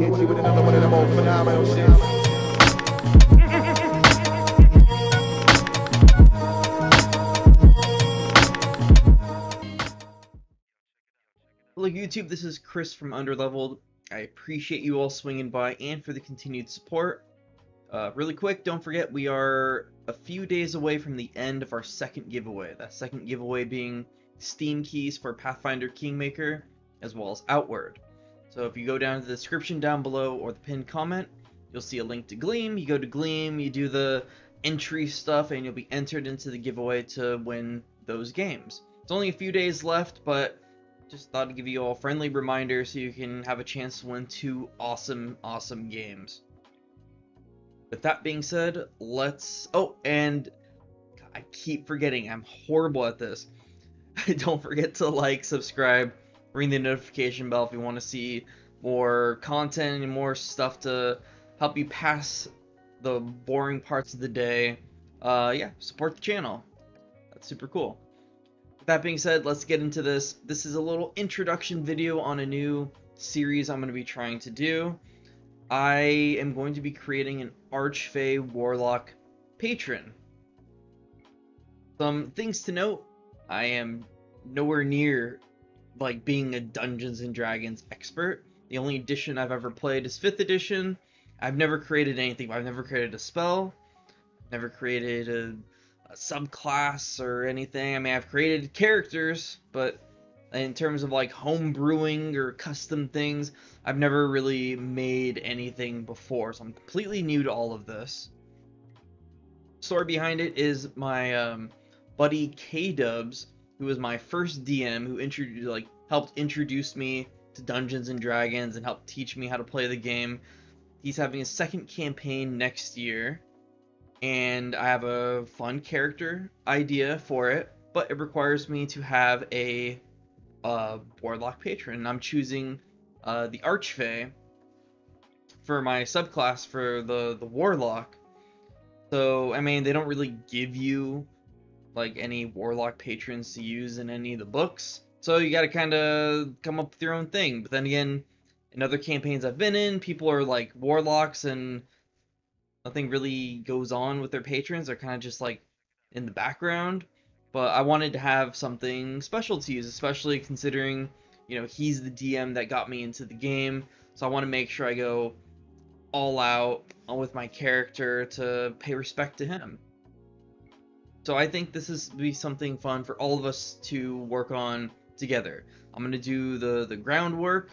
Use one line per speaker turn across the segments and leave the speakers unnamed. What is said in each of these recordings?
Hit you with another one of them old phenomenal shits.
Hello YouTube, this is Chris from Undrlvld. I appreciate you all swinging by and for the continued support. Really quick, don't forget we are a few days away from the end of our second giveaway. That second giveaway being Steam keys for Pathfinder Kingmaker, as well as Outward. So if you go down to the description down below or the pinned comment, you'll see a link to Gleam. You go to Gleam, you do the entry stuff, and you'll be entered into the giveaway to win those games. It's only a few days left, but just thought to give you all a friendly reminder so you can have a chance to win 2 awesome games. With that being said, let's... Oh, and I keep forgetting, I'm horrible at this. Don't forget to like, subscribe, ring the notification bell if you want to see more content and more stuff to help you pass the boring parts of the day. Yeah, support the channel. That's super cool. With that being said, let's get into this. This is a little introduction video on a new series I'm going to be trying to do. I am going to be creating an Archfey Warlock Patron. Some things to note: I am nowhere near like being a Dungeons and Dragons expert. The only edition I've ever played is 5th edition. I've never created anything. I've never created a spell. Never created a subclass or anything. I mean, I've created characters, but in terms of like home brewing or custom things, I've never really made anything before, so I'm completely new to all of this. Story behind it is my buddy K-Dubs, who was my first DM, who helped introduce me to Dungeons and Dragons and helped teach me how to play the game. He's having his second campaign next year, and I have a fun character idea for it, but it requires me to have a Warlock Patron. I'm choosing the Archfey for my subclass for the Warlock. So, I mean, they don't really give you like any Warlock Patrons to use in any of the books, so you gotta kind of come up with your own thing. But then again, in other campaigns I've been in, people are like Warlocks and nothing really goes on with their patrons. They're kind of just like in the background. But I wanted to have something special to use, especially considering, you know, he's the DM that got me into the game. So I want to make sure I go all out with my character to pay respect to him. So I think this is be something fun for all of us to work on together. I'm going to do the groundwork,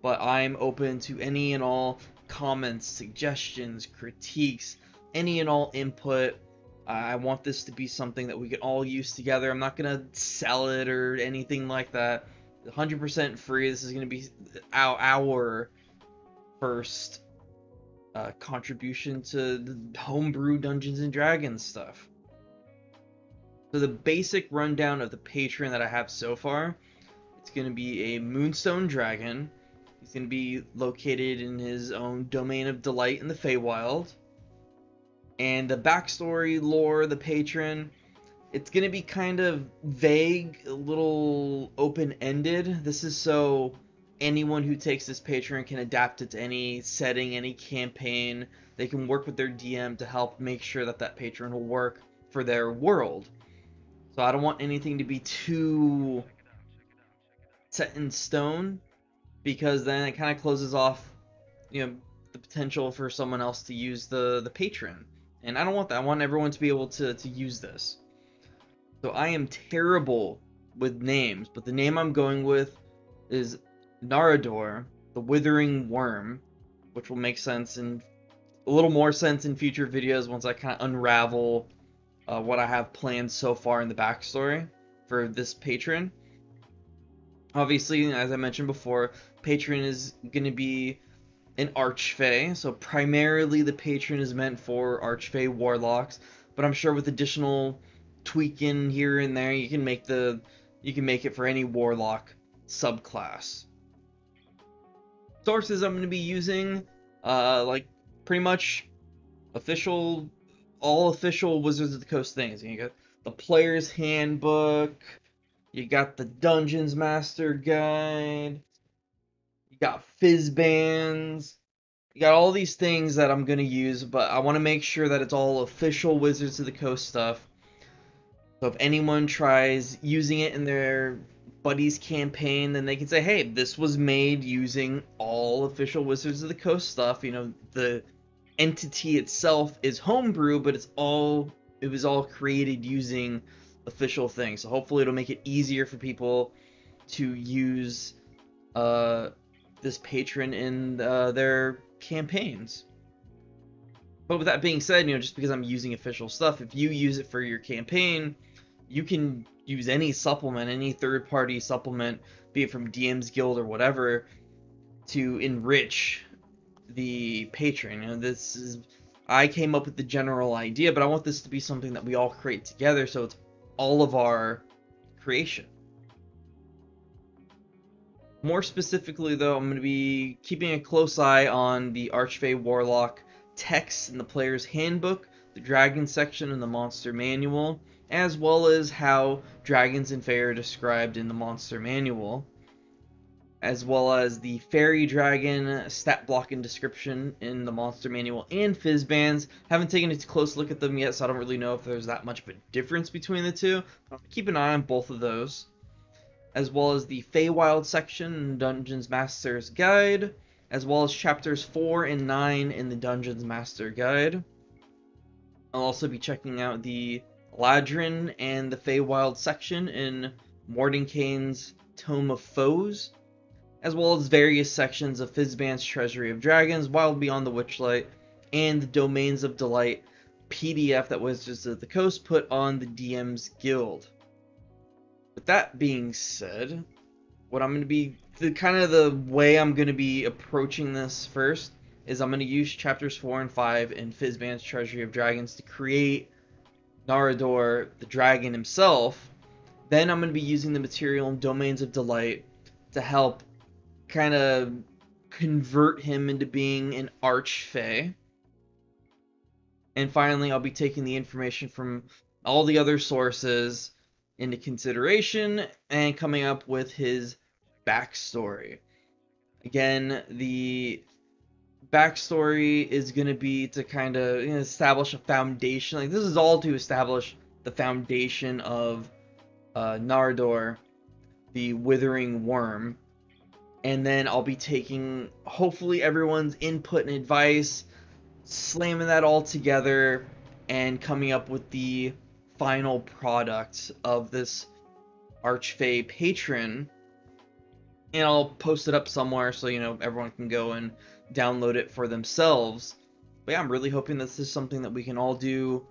but I'm open to any and all comments, suggestions, critiques, any and all input. I want this to be something that we can all use together. I'm not going to sell it or anything like that. 100% free. This is going to be our first contribution to the homebrew Dungeons and Dragons stuff. So the basic rundown of the patron that I have so far, it's going to be a Moonstone Dragon. He's going to be located in his own domain of delight in the Feywild. And the backstory, lore, the patron, it's going to be kind of vague, a little open-ended. This is so anyone who takes this patron can adapt it to any setting, any campaign. They can work with their DM to help make sure that that patron will work for their world. So I don't want anything to be too set in stone, because then it kind of closes off, you know, the potential for someone else to use the patron. And I don't want that. I want everyone to be able to use this. So I am terrible with names, but the name I'm going with is Narador, the Withering Worm, which will make sense and a little more sense in future videos once I kind of unravel what I have planned so far in the backstory for this patron. Obviously, as I mentioned before, patron is going to be an Archfey, so primarily the patron is meant for Archfey Warlocks, but I'm sure with additional tweaking here and there, you can make it for any Warlock subclass. Sources I'm going to be using, like pretty much all official Wizards of the Coast things. You got the Player's Handbook, you got the Dungeons Master Guide, you got Fizz Bands, You got all these things that I'm going to use, but I want to make sure that it's all official Wizards of the Coast stuff. So if anyone tries using it in their buddy's campaign, then they can say, hey, this was made using all official Wizards of the Coast stuff. You know, the entity itself is homebrew, but it was all created using official things. So hopefully it'll make it easier for people to use this patron in their campaigns. But with that being said, you know, just because I'm using official stuff, if you use it for your campaign, you can use any supplement, any third-party supplement, be it from DM's Guild or whatever, to enrich the patron. You know, I came up with the general idea, but I want this to be something that we all create together, so it's all of our creation. More specifically, though, I'm going to be keeping a close eye on the Archfey Warlock text in the player's handbook, the dragon section in the monster manual, as well as how dragons and fae are described in the monster manual, as well as the fairy dragon stat block and description in the monster manual and Fizzbands. Haven't taken a close look at them yet, so I don't really know if there's that much of a difference between the two. I'll keep an eye on both of those, as well as the Feywild section in Dungeons Master's Guide, as well as chapters 4 and 9 in the Dungeons Master Guide. I'll also be checking out the Ladrin and the Feywild section in Mordenkainen's Tome of Foes, as well as various sections of Fizzband's Treasury of Dragons, Wild Beyond the Witchlight, and the Domains of Delight PDF that Wizards of the Coast put on the DM's Guild. With that being said, what I'm going to be, the way I'm going to be approaching this first is I'm going to use chapters 4 and 5 in Fizzband's Treasury of Dragons to create Narador, the dragon himself. Then I'm going to be using the material in Domains of Delight to help kind of convert him into being an archfey. And finally, I'll be taking the information from all the other sources into consideration and coming up with his backstory. Again, the backstory is going to be to kind of, you know, establish a foundation. Like, this is all to establish the foundation of Narador, the Withering Worm. And then I'll be taking, hopefully, everyone's input and advice, slamming that all together, and coming up with the final product of this Archfey patron. And I'll post it up somewhere so, you know, everyone can go and download it for themselves. But yeah, I'm really hoping this is something that we can all do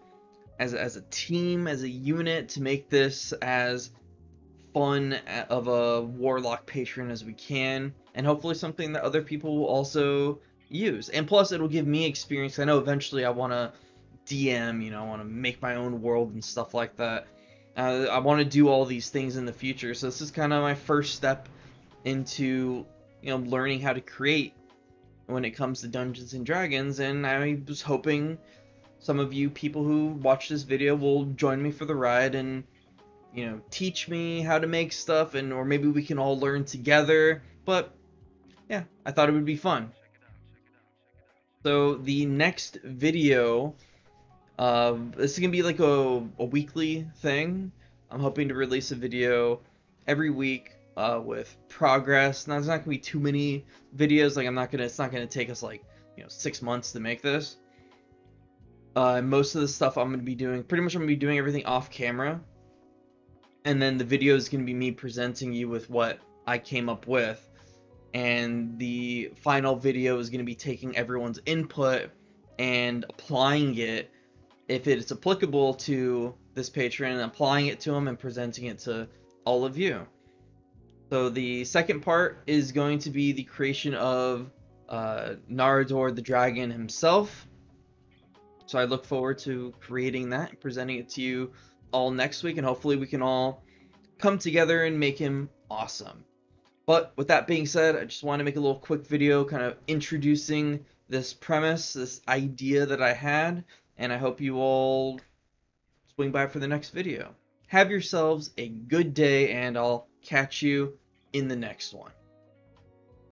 as a team, as a unit, to make this as fun of a Warlock patron as we can, and hopefully something that other people will also use. And plus, it'll give me experience. I know eventually I want to DM, you know, I want to make my own world and stuff like that. I want to do all these things in the future, so this is kind of my first step into, you know, learning how to create when it comes to Dungeons and Dragons. And I was hoping some of you people who watch this video will join me for the ride and, you know, teach me how to make stuff, and or maybe we can all learn together. But yeah, I thought it would be fun. So the next video, this is gonna be like a weekly thing. I'm hoping to release a video every week with progress. Now, there's not gonna be too many videos. Like, it's not gonna take us like, you know, 6 months to make this. Most of the stuff I'm gonna be doing, pretty much I'm gonna be doing everything off camera. And then the video is going to be me presenting you with what I came up with. And the final video is going to be taking everyone's input and applying it, if it's applicable to this patron, and applying it to them and presenting it to all of you. So the second part is going to be the creation of Narador the dragon himself. So I look forward to creating that and presenting it to you all next week, and hopefully we can all come together and make him awesome. But with that being said, I just want to make a little quick video kind of introducing this premise, this idea that I had, and I hope you all swing by for the next video. Have yourselves a good day, and I'll catch you in the next one.